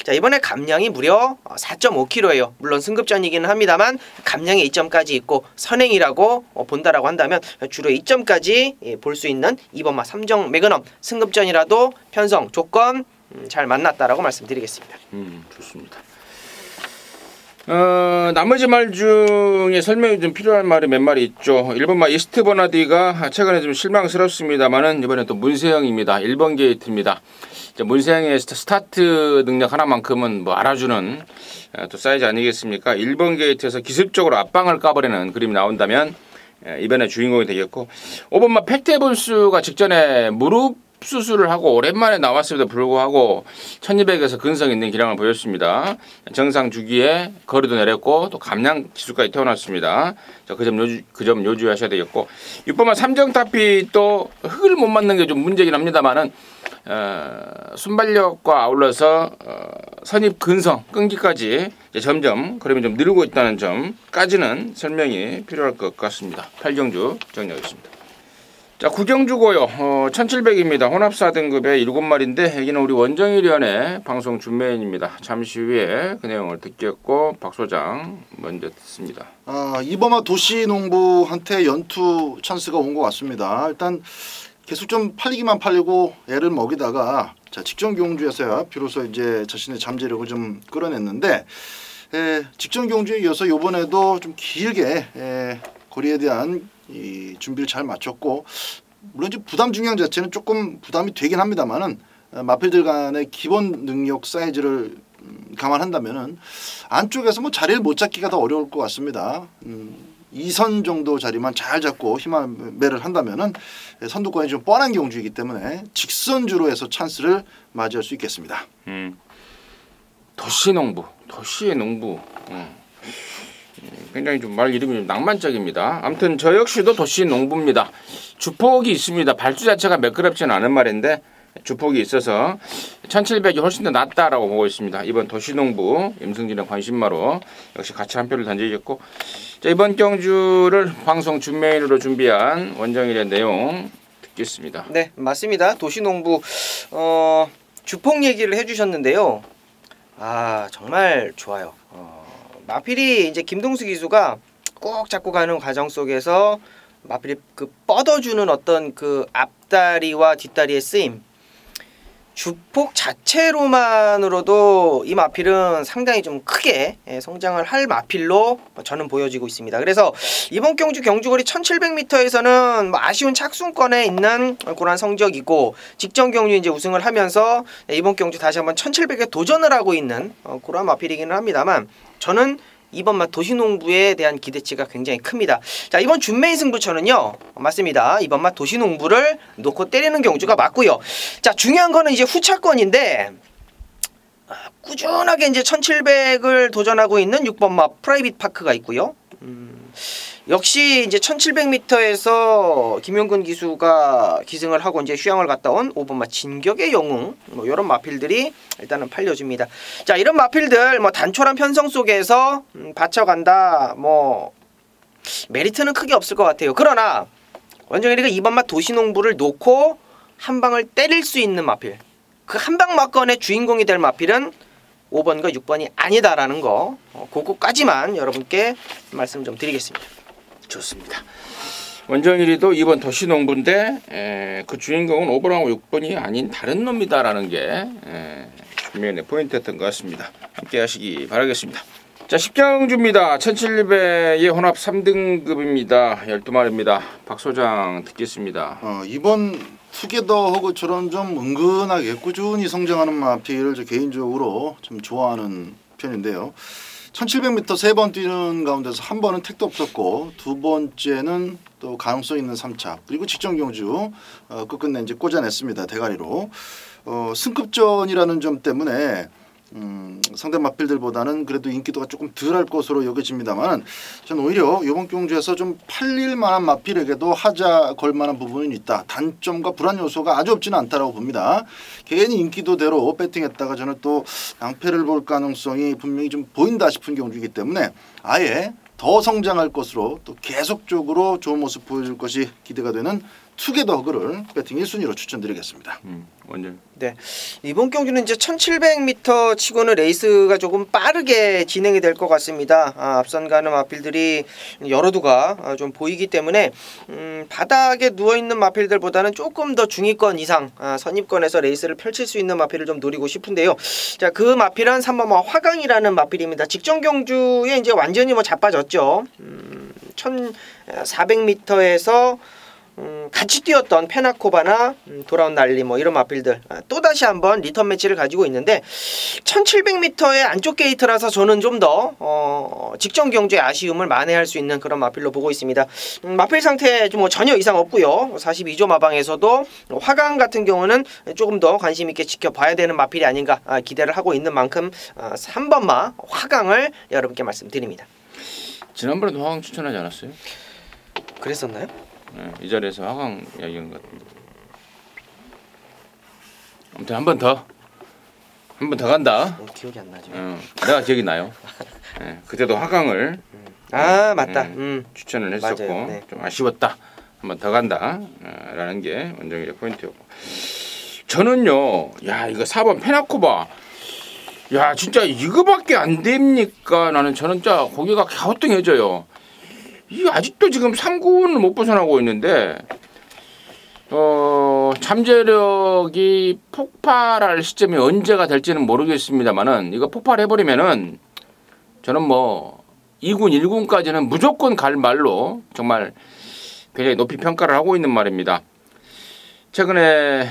자, 이번에 감량이 무려 4.5kg예요. 물론 승급전이기는 합니다만 감량에 2점까지 있고 선행이라고 본다라고 한다면 주로 2점까지 볼 수 있는 2번마 삼정 매그넘 승급전이라도 편성 조건 잘 만났다라고 말씀드리겠습니다. 좋습니다. 나머지 말 중에 설명이 좀 필요한 말이 몇 마리 있죠. 1번마 이스트 버나디가 최근에 좀 실망스럽습니다만은 이번에 또 문세영입니다. 1번 게이트입니다. 문세영의 스타트 능력 하나만큼은 뭐 알아주는 또 사이즈 아니겠습니까? 1번 게이트에서 기습적으로 앞방을 까버리는 그림이 나온다면 이번에 주인공이 되겠고 5번마 팩테본스가 직전에 무릎 수술을 하고 오랜만에 나왔음에도 불구하고 1200에서 근성 있는 기량을 보였습니다. 정상 주기에 거리도 내렸고 또 감량 지수까지 태어났습니다. 그 점 요주하셔야 되겠고 6번마 삼정타피 또 흙을 못 맞는 게 좀 문제긴 합니다만은 순발력과 아울러서 선입 근성 끈기까지 이제 점점 그러면 좀 늘고 있다는 점까지는 설명이 필요할 것 같습니다. 8경주 정리하겠습니다. 자, 9경주고요. 1700입니다. 혼합 4등급의 7마리인데 여기는 우리 원정일위원회 방송 준매인입니다. 잠시 후에 그 내용을 듣겠고 박 소장 먼저 듣습니다. 이범하 도시농부한테 연투 찬스가 온 것 같습니다. 일단 계속 좀 팔리기만 팔리고 애를 먹이다가 자, 직전 경주에서야 비로소 이제 자신의 잠재력을 좀 끌어냈는데 직전 경주에 이어서 이번에도 좀 길게 거리에 대한 이 준비를 잘 마쳤고 물론 이제 부담 중량 자체는 조금 부담이 되긴 합니다만은 마필들 간의 기본 능력 사이즈를 감안한다면은 안쪽에서 뭐 자리를 못 잡기가 더 어려울 것 같습니다. 2선 정도 자리만 잘 잡고 힘매를 한다면은 선두권이 좀 뻔한 경주이기 때문에 직선주로 해서 찬스를 맞이할 수 있겠습니다. 도시농부, 도시의 농부. 굉장히 좀 말 이름이 좀 낭만적입니다. 아무튼 저 역시도 도시 농부입니다. 주폭이 있습니다. 발주 자체가 매끄럽지는 않은 말인데 주폭이 있어서 1700이 훨씬 더 낫다라고 보고 있습니다. 이번 도시농부 임승진의 관심마로 역시 같이 한 표를 던지겠고, 자, 이번 경주를 방송 준메인으로 준비한 원정일의 내용 듣겠습니다. 네, 맞습니다. 도시농부 주폭 얘기를 해주셨는데요. 정말 좋아요. 마필이 이제 김동수 기수가 꼭 잡고 가는 과정 속에서 마필이 그 뻗어주는 어떤 그 앞다리와 뒷다리의 쓰임, 주폭 자체로만으로도 이 마필은 상당히 좀 크게 성장을 할 마필로 저는 보여지고 있습니다. 그래서 이번 경주 경주거리 1700m에서는 뭐 아쉬운 착순권에 있는 그런 성적이고, 직전 경주 이제 우승을 하면서 이번 경주 다시 한번 1700에 도전을 하고 있는 그런 마필이기는 합니다만, 저는 이번 맛 도시농부에 대한 기대치가 굉장히 큽니다. 자, 이번 준메인 승부처는요, 맞습니다. 이번 맛 도시농부를 놓고 때리는 경주가 맞고요. 자, 중요한 거는 이제 후차권인데 꾸준하게 이제 1700을 도전하고 있는 6번 맛 프라이빗 파크가 있고요. 역시 이제 1700m에서 김용근 기수가 기승을 하고 이제 휴양을 갔다 온 5번 맛 진격의 영웅, 뭐 이런 마필들이 일단은 팔려줍니다. 자, 이런 마필들 뭐 단촐한 편성 속에서 받쳐간다, 뭐 메리트는 크게 없을 것 같아요. 그러나 원정일이가 2번 맛 도시농부를 놓고 한 방을 때릴 수 있는 마필, 그 한 방 막건의 주인공이 될 마필은 5번과 6번이 아니다라는 거, 그거까지만 여러분께 말씀 좀 드리겠습니다. 좋습니다. 원정일이도 이번 도시농부인데 그 주인공은 5번하고 6번이 아닌 다른 놈이다라는 게 준비의 포인트였던 것 같습니다. 함께 하시기 바라겠습니다. 자, 10경주입니다. 1700의 혼합 3등급입니다. 12마리입니다. 박 소장 듣겠습니다. 이번 투게더 허그처럼 좀 은근하게 꾸준히 성장하는 마필을 저 개인적으로 좀 좋아하는 편인데요. 1700m 3번 뛰는 가운데서 한 번은 택도 없었고, 두 번째는 또 가능성 있는 3차, 그리고 직전 경주 끝끝내 이제 꽂아냈습니다. 대가리로. 승급전이라는 점 때문에 상대 마필들보다는 그래도 인기도가 조금 덜할 것으로 여겨집니다만, 저는 오히려 이번 경주에서 좀 팔릴 만한 마필에게도 하자 걸 만한 부분은 있다. 단점과 불안 요소가 아주 없지는 않다라고 봅니다. 괜히 인기도대로 배팅했다가 저는 또 낭패를 볼 가능성이 분명히 좀 보인다 싶은 경주이기 때문에 아예 더 성장할 것으로 또 계속적으로 좋은 모습 보여줄 것이 기대가 되는 투게더 허그를 배팅 1순위로 추천드리겠습니다. 원정. 네, 이번 경주는 이제 1700m 치고는 레이스가 조금 빠르게 진행이 될 것 같습니다. 앞선 가는 마필들이 여러 두가 좀 보이기 때문에 바닥에 누워있는 마필들보다는 조금 더 중위권 이상 선입권에서 레이스를 펼칠 수 있는 마필을 좀 노리고 싶은데요. 자, 그 마필은 3번 화강이라는 마필입니다. 직전 경주에 이제 완전히 뭐 자빠졌죠. 1400m에서 같이 뛰었던 페나코바나 돌아온 날리 뭐 이런 마필들 또다시 한번 리턴 매치를 가지고 있는데, 1700m의 안쪽 게이트라서 저는 좀 더 직전 경주의 아쉬움을 만회할 수 있는 그런 마필로 보고 있습니다. 마필 상태 뭐 전혀 이상 없고요. 42조 마방에서도 화강 같은 경우는 조금 더 관심 있게 지켜봐야 되는 마필이 아닌가 기대를 하고 있는 만큼 3번마 화강을 여러분께 말씀드립니다. 지난번에도 화강 추천하지 않았어요? 그랬었나요? 이 자리에서 화강 이야기한 것 같은데. 아무튼 한 번 더 간다. 기억이 안 나죠. 내가 기억이 나요. 예, 그때도 하강을 아 맞다. 추천을 했었고 맞아요. 네. 좀 아쉬웠다. 한 번 더 간다. 라는 게 원정일의 포인트였고 저는요. 야 이거 4번 페나코바 야 진짜 이거밖에 안 됩니까? 나는 저는 진짜 고개가 갸우뚱해져요. 이 아직도 지금 3군을 못 벗어나고 있는데 잠재력이 폭발할 시점이 언제가 될지는 모르겠습니다만은 이거 폭발해버리면은 저는 뭐 2군 1군까지는 무조건 갈 말로 정말 굉장히 높이 평가를 하고 있는 말입니다. 최근에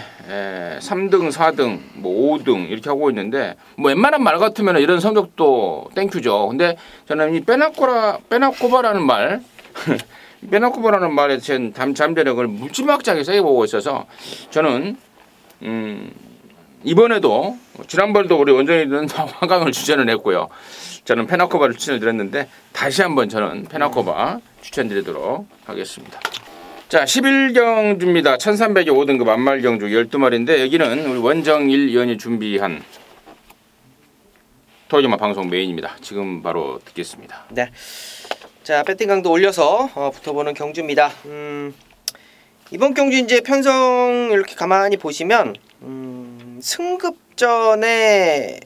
3등, 4등, 뭐 5등 이렇게 하고 있는데 뭐 웬만한 말 같으면 이런 성적도 땡큐죠. 근데 저는 이 빼나코바라는 말 빼나코바라는 말에 제 잠재력을 무지막지하게 세워보고 있어서 저는 이번에도 지난번에도 우리 원정이는 화강을 추천을 했고요. 저는 페나코바를 추천을 드렸는데 다시 한번 저는 페나코바 추천드리도록 하겠습니다. 자 11경주입니다. 1300의 5등급 안말경주 12마리인데 여기는 우리 원정일 위원이 준비한 토요일마 방송 메인입니다. 지금 바로 듣겠습니다. 네. 자 배팅 강도 올려서 붙어보는 경주입니다. 이번 경주 이제 편성 이렇게 가만히 보시면 승급전에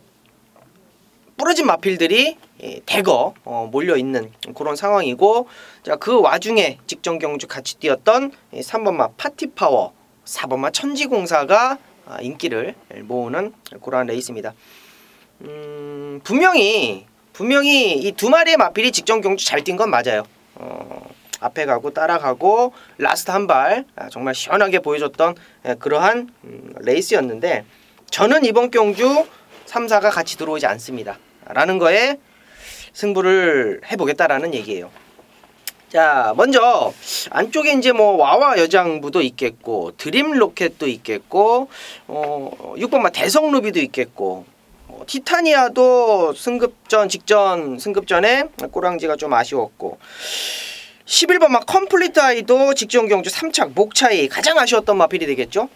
부러진 마필들이 대거 몰려 있는 그런 상황이고 자 그 와중에 직전 경주 같이 뛰었던 3번마 파티파워 4번마 천지공사가 인기를 모으는 그러한 레이스입니다. 분명히 이 두 마리의 마필이 직전 경주 잘 뛴 건 맞아요. 앞에 가고 따라가고 라스트 한 발 정말 시원하게 보여줬던 그러한 레이스였는데 저는 이번 경주 3, 4가 같이 들어오지 않습니다. 라는 거에 승부를 해보겠다라는 얘기예요. 자 먼저 안쪽에 이제 뭐 와와 여장부도 있겠고 드림 로켓도 있겠고 6번마 대성 루비도 있겠고 티타니아도 직전 승급전에 꼬랑지가 좀 아쉬웠고 11번마 컴플리트 아이도 직전 경주 3착 목차이 가장 아쉬웠던 마필이 되겠죠.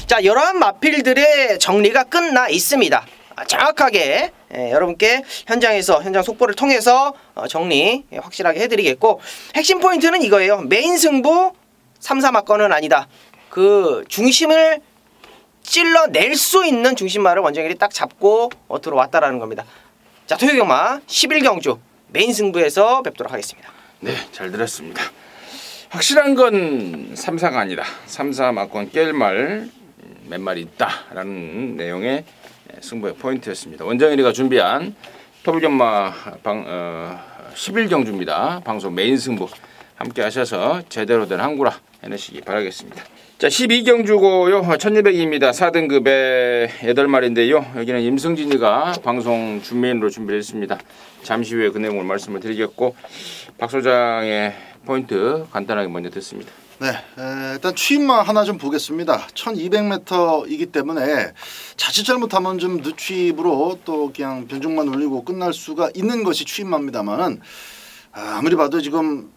자 이러한 마필들의 정리가 끝나 있습니다. 정확하게 여러분께 현장 속보를 통해서 정리 확실하게 해드리겠고 확신 포인트는 이거예요. 메인 승부 3, 4마건은 아니다. 그 중심을 찔러낼 수 있는 중심마를 원정일이 딱 잡고 들어왔다라는 겁니다. 자 토요경마 11경주 메인 승부에서 뵙도록 하겠습니다. 네, 잘 들었습니다. 확실한 건 3, 4가 아니다. 3, 4마건 깰 말 몇 마리 있다라는 내용의 승부의 포인트였습니다. 원정일이가 준비한 토불경마 11경주입니다. 방송 메인 승부 함께 하셔서 제대로 된 항구라 해내시기 바라겠습니다. 자 12경주고요. 1200입니다. 4등급의 8마리인데요. 여기는 임승진이가 방송 준메인으로 준비를 했습니다. 잠시 후에 그 내용을 말씀을 드리겠고 박 소장의 포인트 간단하게 먼저 듣습니다. 네, 일단 추임만 하나 좀 보겠습니다. 1200m이기 때문에 자칫 잘못하면 좀 늦추입으로 또 그냥 변중만 올리고 끝날 수가 있는 것이 추임마입니다만은 아무리 봐도 지금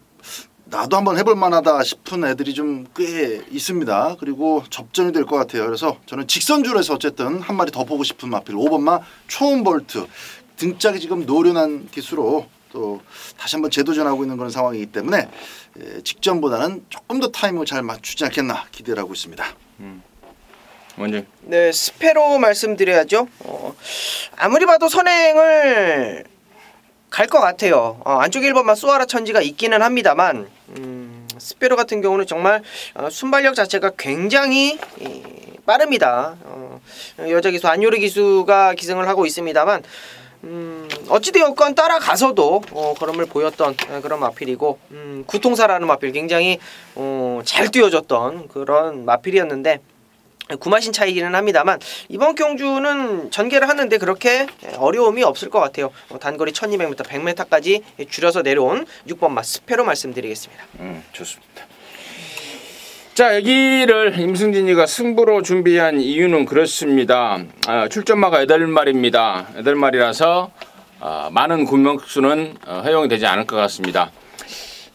나도 한번 해볼 만하다 싶은 애들이 좀 꽤 있습니다. 그리고 접전이 될 것 같아요. 그래서 저는 직선줄에서 어쨌든 한 마리 더 보고 싶은 마필 5번마 초음볼트 등짝이 지금 노련한 기수로 또 다시 한번 재도전하고 있는 그런 상황이기 때문에 직전보다는 조금 더 타이밍을 잘 맞추지 않겠나 기대를 하고 있습니다. 먼저 네 스페로 말씀드려야죠. 아무리 봐도 선행을 갈 것 같아요. 안쪽 1번만 수아라 천지가 있기는 합니다만 스페로 같은 경우는 정말 순발력 자체가 굉장히 빠릅니다. 여자 기수 안요리 기수가 기승을 하고 있습니다만 어찌되었건 따라가서도 걸음을 보였던 그런 마필이고 구통사라는 마필 굉장히 잘 뛰어줬던 그런 마필이었는데 구마신 차이기는 합니다만 이번 경주는 전개를 하는데 그렇게 어려움이 없을 것 같아요. 단거리 1200m, 100m까지 줄여서 내려온 6번마 스페로 말씀드리겠습니다. 좋습니다. 자 여기를 임승진이가 승부로 준비한 이유는 그렇습니다. 출전마가 8마리입니다. 8마리라서 많은 군명수는 허용이 되지 않을 것 같습니다.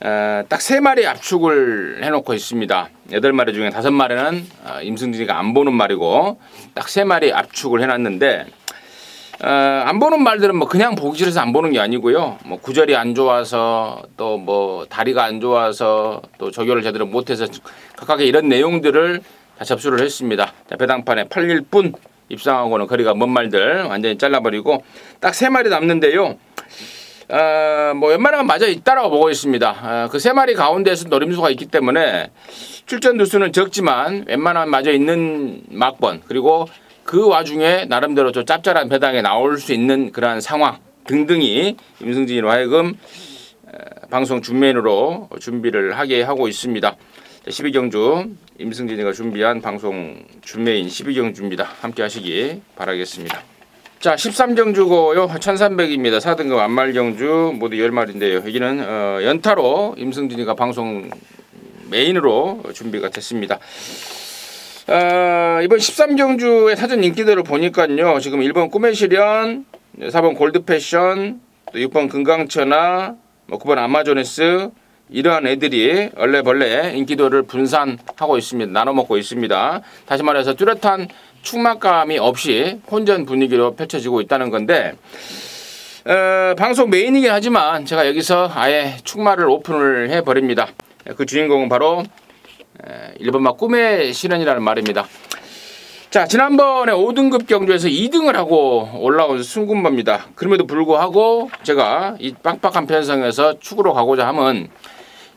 딱 3마리 압축을 해놓고 있습니다. 8마리 중에 5마리는 임승진이가 안 보는 말이고 딱 3마리 압축을 해놨는데 안 보는 말들은 뭐 그냥 보기 싫어서 안 보는 게 아니고요. 뭐 구절이 안 좋아서 또 뭐 다리가 안 좋아서 또 조교를 제대로 못해서 각각의 이런 내용들을 다 접수를 했습니다. 자, 배당판에 팔릴 뿐 입상하고는 거리가 먼 말들 완전히 잘라버리고 딱 3마리 남는데요. 뭐 웬만하면 맞아 있다라고 보고 있습니다. 그 3마리 가운데서 노림수가 있기 때문에 출전 두수는 적지만 웬만하면 맞아 있는 막번 그리고 그 와중에 나름대로 좀 짭짤한 배당에 나올 수 있는 그러한 상황 등등이 임승진으로 하여금 방송 준메인으로 준비를 하게 하고 있습니다. 12경주 임승진이가 준비한 방송 준메인 12경주입니다. 함께 하시기 바라겠습니다. 자, 13경주고요. 1300입니다. 4등급 안말경주 모두 10마리인데요. 여기는 연타로 임승진이가 방송 메인으로 준비가 됐습니다. 이번 13경주의 사전 인기들을 보니까요. 지금 1번 꿈의 시련, 4번 골드패션, 또 6번 금강천하, 9번 아마조네스 이러한 애들이 얼레벌레 인기도를 분산하고 있습니다. 나눠 먹고 있습니다. 다시 말해서 뚜렷한 축막감이 없이 혼전 분위기로 펼쳐지고 있다는 건데 방송 메인이긴 하지만 제가 여기서 아예 축마를 오픈을 해버립니다. 그 주인공은 바로 1번마 꿈의 시련이라는 말입니다. 자, 지난번에 5등급 경주에서 2등을 하고 올라온 순군마입니다. 그럼에도 불구하고 제가 이 빡빡한 편성에서 축으로 가고자 함은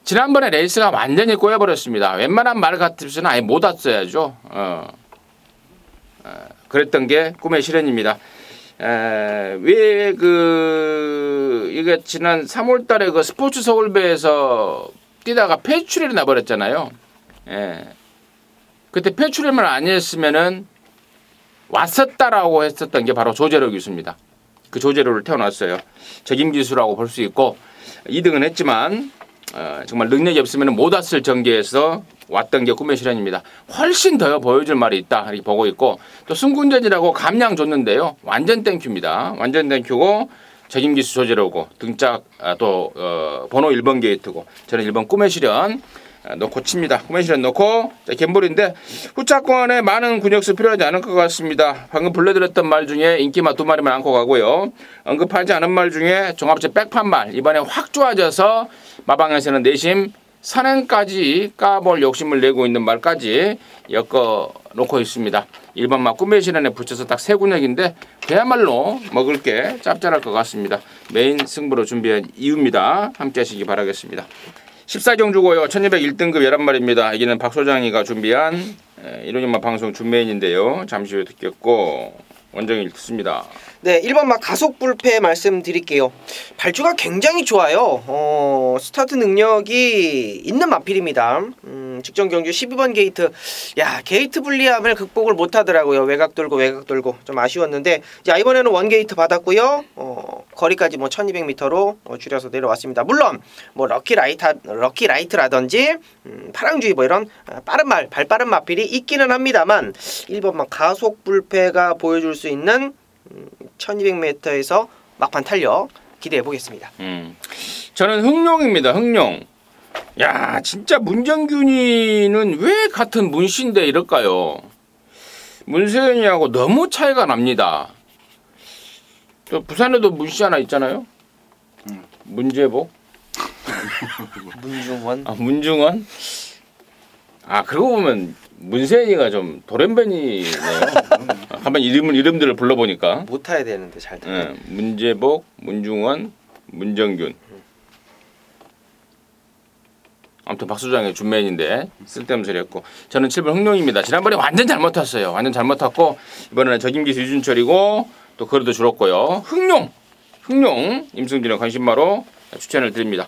지난번에 레이스가 완전히 꼬여버렸습니다. 웬만한 말 같으면 아예 못 왔어야죠. 그랬던 게 꿈의 시련입니다. 왜 이게 지난 3월달에 그 스포츠 서울배에서 뛰다가 폐출혈이 나버렸잖아요. 그때 폐출혈만 아니었으면은 왔었다라고 했었던 게 바로 조재로 기수입니다. 그 조재로를 태어났어요. 적임 기수라고 볼 수 있고 2등은 했지만 정말 능력이 없으면 못 왔을 전개에서 왔던 게 꿈의 시련입니다. 훨씬 더 보여줄 말이 있다 이렇게 보고 있고 또 승군전이라고 감량 줬는데요. 완전 땡큐입니다. 완전 땡큐고 적임 기수 조재로고 등짝 또 번호 1번 게이트고 저는 1번 꿈의 시련 놓고 칩니다. 꿈의 시련 놓고 갬볼인데 후차권에 많은 근육수 필요하지 않을 것 같습니다. 방금 불러드렸던 말 중에 인기마 2마리만 안고 가고요. 언급하지 않은 말 중에 종합제 백판 말 이번에 확 좋아져서 마방에서는 내심 산행까지 까볼 욕심을 내고 있는 말까지 엮어 놓고 있습니다. 1번 막 꿈의 시련에 붙여서 딱 3근육인데 그야말로 먹을 게 짭짤할 것 같습니다. 메인 승부로 준비한 이유입니다. 함께 하시기 바라겠습니다. 14경주고요. 1201등급 11마리입니다. 여기는 박 소장이가 준비한 이론인마 방송 준메인인데요. 잠시 후에 듣겠고 원정이 듣습니다. 네, 1번 막 가속 불패 말씀드릴게요. 발주가 굉장히 좋아요. 스타트 능력이 있는 마필입니다. 직전 경주 12번 게이트. 야, 게이트 불리함을 극복을 못하더라고요. 외곽 돌고 좀 아쉬웠는데 자, 이번에는 원 게이트 받았고요. 거리까지 뭐 1200m로 줄여서 내려왔습니다. 물론 뭐 럭키라이트라든지 파랑주의 뭐 이런 발 빠른 마필이 있기는 합니다만 1번 막 가속 불패가 보여줄 수 있는 1200m에서 막판 탄력 기대해 보겠습니다. 저는 흥룡입니다. 흥룡. 야, 진짜 문정균이는 왜 같은 문씨인데 이럴까요? 문세현이하고 너무 차이가 납니다. 또 부산에도 문씨 하나 있잖아요. 문재복. 문중원. 문중원. 그러고 보면 문세현이가 좀 돌연변이네요. 한번 이름들을 불러보니까 못해야 되는데 잘 돼. 문재복, 문중원, 문정균. 아무튼 박수장의 준맨인데 쓸데없는 소리 했고 저는 7번 흥룡입니다. 지난번에 완전 잘못 탔어요. 완전 잘못 탔고 이번에는 적임기수 유준철이고 또 거리도 줄었고요. 흥룡 임승진의 관심마로 추천을 드립니다.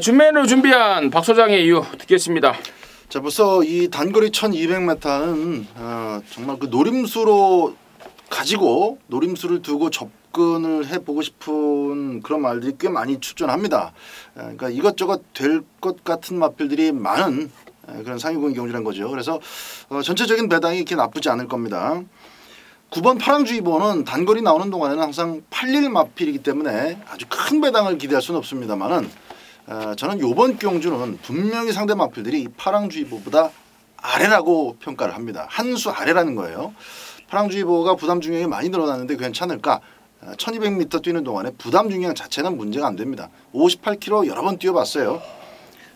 준맨으로 준비한 박 소장의 이유 듣겠습니다. 자, 벌써 이 단거리 1200m는 정말 그 노림수로 가지고 노림수를 두고 접근을 해보고 싶은 그런 말들이 꽤 많이 출전합니다. 그러니까 이것저것 될 것 같은 마필들이 많은 그런 상위군 경주란 거죠. 그래서 전체적인 배당이 이렇게 나쁘지 않을 겁니다. 9번 파랑주의보는 단거리 나오는 동안에는 항상 8일 마필이기 때문에 아주 큰 배당을 기대할 수는 없습니다만은 저는 이번 경주는 분명히 상대 마필들이 파랑주의보보다 아래라고 평가를 합니다. 한 수 아래라는 거예요. 파랑주의보가 부담 중량이 많이 늘어났는데 괜찮을까? 1200m 뛰는 동안에 부담 중량 자체는 문제가 안 됩니다. 58km 여러 번 뛰어봤어요.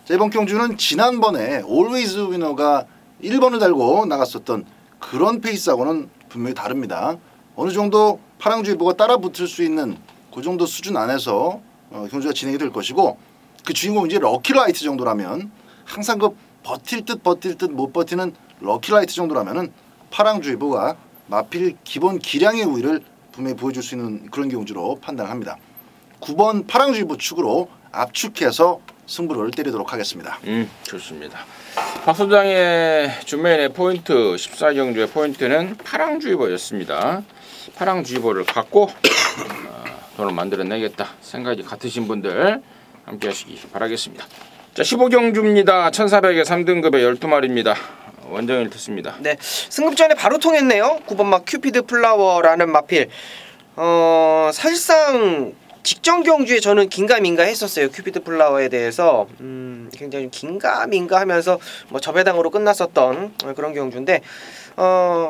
자, 이번 경주는 지난번에 Always 위너가 1번을 달고 나갔었던 그런 페이스하고는 분명히 다릅니다. 어느 정도 파랑주의보가 따라 붙을 수 있는 그 정도 수준 안에서 경주가 진행이 될 것이고, 그 주인공이 이제 럭키라이트 정도라면, 항상 그 버틸 듯 못 버티는 럭키라이트 정도라면은 파랑주의보가 마필 기본 기량의 우위를 분명히 보여줄 수 있는 그런 경주로 판단합니다. 9번 파랑주의보 축으로 압축해서 승부를 때리도록 하겠습니다. 좋습니다. 박 소장의 준메인의 포인트 14경주의 포인트는 파랑주의보였습니다. 파랑주의보를 갖고 돈을 만들어내겠다 생각이 같으신 분들 함께 하시기 바라겠습니다. 자, 15경주입니다. 1400에 3등급의 12마리입니다. 원정일 특습니다. 네, 승급전에 바로 통했네요. 9번 막 큐피드 플라워라는 마필. 사실상 직전 경주에 저는 긴가민가 했었어요. 큐피드 플라워에 대해서 굉장히 좀 긴가민가 하면서 뭐 저배당으로 끝났었던 그런 경주인데,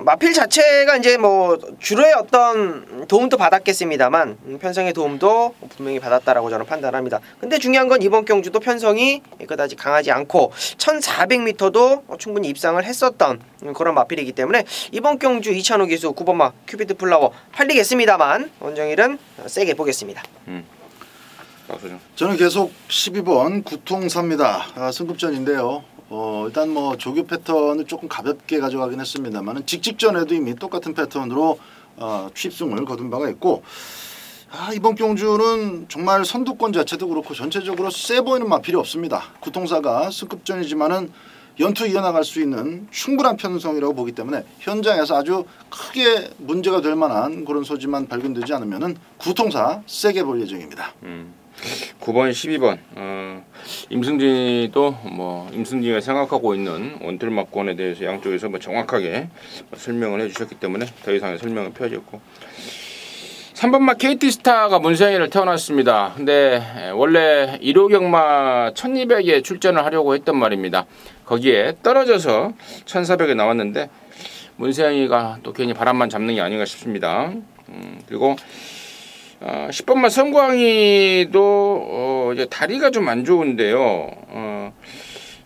마필 자체가 이제 뭐 주로의 어떤 도움도 받았겠습니다만 편성의 도움도 분명히 받았다라고 저는 판단합니다. 근데 중요한 건 이번 경주도 편성이 그다지 강하지 않고 1400m도 충분히 입상을 했었던 그런 마필이기 때문에 이번 경주 2,000호 기수 9번 막 큐피드 플라워 팔리겠습니다만 원정일은 세게 보겠습니다. 저는 계속 12번 구통사입니다. 승급전인데요. 일단 뭐 조교 패턴을 조금 가볍게 가져가긴 했습니다만 직전에도 이미 똑같은 패턴으로 취입승을 거둔 바가 있고, 이번 경주는 정말 선두권 자체도 그렇고 전체적으로 세 보이는 마필이 없습니다. 구통사가 승급전이지만은 연투 이어나갈 수 있는 충분한 편성이라고 보기 때문에 현장에서 아주 크게 문제가 될 만한 그런 소지만 발견되지 않으면은 구통사 세게 볼 예정입니다. 9번, 12번 임승진이도 뭐 임승진이가 생각하고 있는 원틀막권에 대해서 양쪽에서 뭐 정확하게 설명을 해주셨기 때문에 더 이상의 설명은 펴졌고, 3번 막 KT스타가 문세영이를 태어났습니다. 근데 원래 1호 경마 1200에 출전을 하려고 했던 말입니다. 거기에 떨어져서 1400에 나왔는데 문세영이가 또 괜히 바람만 잡는 게 아닌가 싶습니다. 그리고 10번만 성광이도 이제 다리가 좀 안 좋은데요.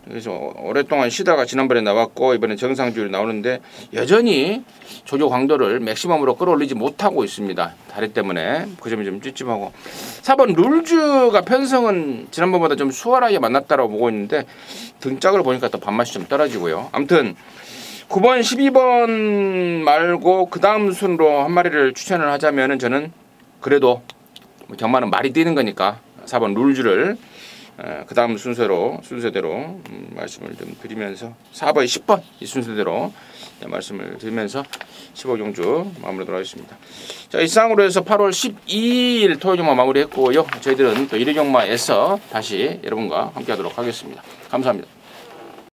그래서 오랫동안 쉬다가 지난번에 나왔고 이번에 정상주로 나오는데 여전히 조조 강도를 맥시멈으로 끌어올리지 못하고 있습니다. 다리 때문에 그 점이 좀 찝찝하고, 4번 룰즈가 편성은 지난번보다 좀 수월하게 만났다고 보고 있는데 등짝을 보니까 또 밥맛이 좀 떨어지고요. 아무튼 9번, 12번 말고 그 다음 순으로 한 마리를 추천을 하자면은 저는 그래도 경마는 말이 뛰는 거니까 4번 룰즈를 그 다음 순서대로 말씀을 좀 드리면서 4번, 10번 이 순서대로 말씀을 드리면서 15경주 마무리하도록 하겠습니다. 자, 이상으로 해서 8월 12일 토요 경마 마무리했고요. 저희들은 또 1회 경마에서 다시 여러분과 함께하도록 하겠습니다. 감사합니다.